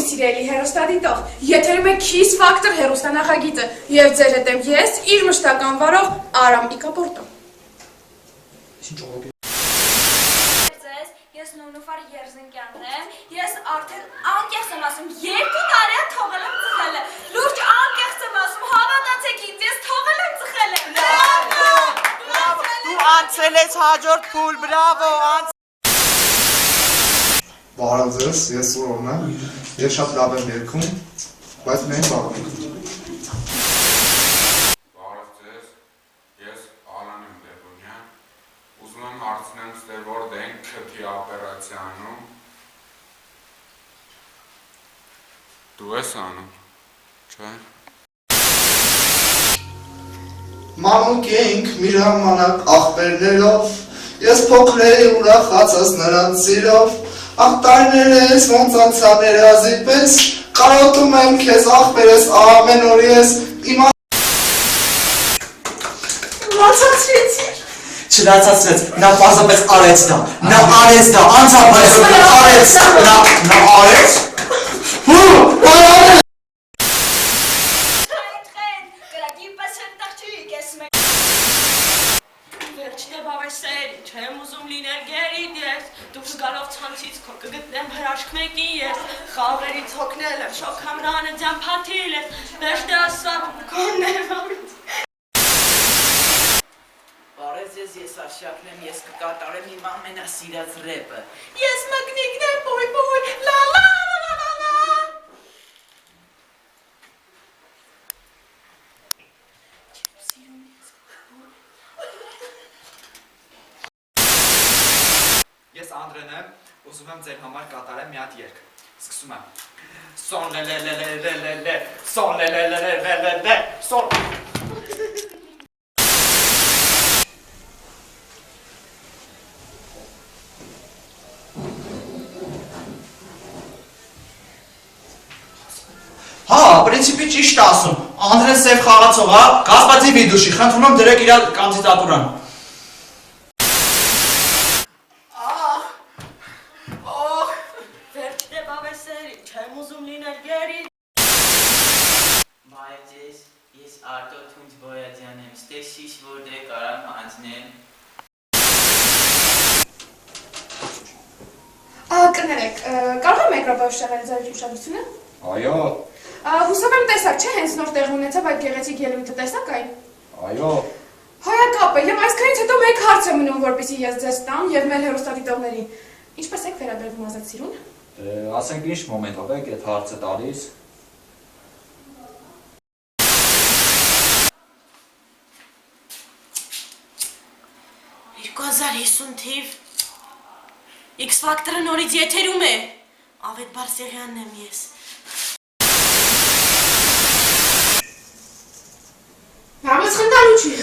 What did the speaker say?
սիրելի հեռուստադիտող, եթերում է Kiss Factor հեռուստանախագիծը և ձեր հետ եմ ես, իր մշտական վարող Արամ Իկապորտո։ Ես Նունուֆար Երզնկյանն եմ, ես արդեն անկեղծ եմ ասում, 2 տարի է թողել եմ ծխելը, լուրջ անկեղծ եմ ասում, հավատացեք ինձ, ես թողել եմ ծխելը։ Դու անցել ես հաջորդ փուլ, բրավո, Բարև ձեզ, ես Սուրովն եմ, ես շատ լավ եմ երգում, բայց միայն բաղում եմ։ Բարև ձեզ, ես Ալան եմ Լևոնյան, ուզում եմ հարցնեմ ստեր որդ են քթի ապերացիանում։ Դու ես անում, չէ՞։ Մանուկ էինք մի ժամանակ աղբերներով, ես փոքր էի ուրախացած նրանց սիրով, աղ տարիներ ես ոնց անցան երազի պես, կարոտում եմ քեզ աղբեր ես ամեն օր ես, Լացացրեցիր։ Չլացացրեց, նա պարզապես արեց դա, նա արեց դա, անցապես արեց, նա արեց, չեմ ուզում լինել գերիդ ես, դուք զգալով ցանցից քո կգտնեմ հրաշք մեկին ես, խաղերից հոգնել եմ, շոք համրանը ձամփաթիլ ես, վերջը ասա կոններվարից։ Բարև ձեզ, ես Արշակն եմ, ես կկատարեմ իմ ամենասիրած ռեպը։ Ես մկնիկն եմ, բոյ, լա լա լա լա լա։ Ես Անդրեն եմ, ուզում եմ ձեր համար կատարեմ մի հատ երգ։ Սկսում եմ։ Սոն լե լե լե լե լե լե լե, սոն լե լե լե լե լե լե լե, սոն։ Հա, պրինցիպի ճիշտ ասում, Անդրեն սև խաղացող, հա, գազբացի վիդուշի, խնդրում եմ դրեք իր կանդիդատուրան։ Չեմ ուզում լինել գերիդ։ Բարև ձեզ, ես Արտո Թունջ Բոյաջյան եմ, ստե շիշ որդե կարամ հանձնեմ։ Կներեք, կարող եմ մեկրոբով շեղել ձեր ուշադրությունը։ Այո, Հուսով եմ տեսակ չէ, հենց նոր տեղ ունեցավ այդ գեղեցիկ ելույթը տեսակ այն։ այո, Հոյակապ է, և այսքանից հետո մեկ հարց է մնում, որպեսզի ես ձեզ տամ և մեր հեռուստադիտողներին։ Ինչպես եք վերաբերվում ազատ սիրուն։ ասենք ինչ մոմենտով եք այդ հարցը տալիս։ 2050 թիվ X Factor-ը նորից եթերում է։ Ավետ Բարսեղյանն եմ ես։ Համես խնդալու չի։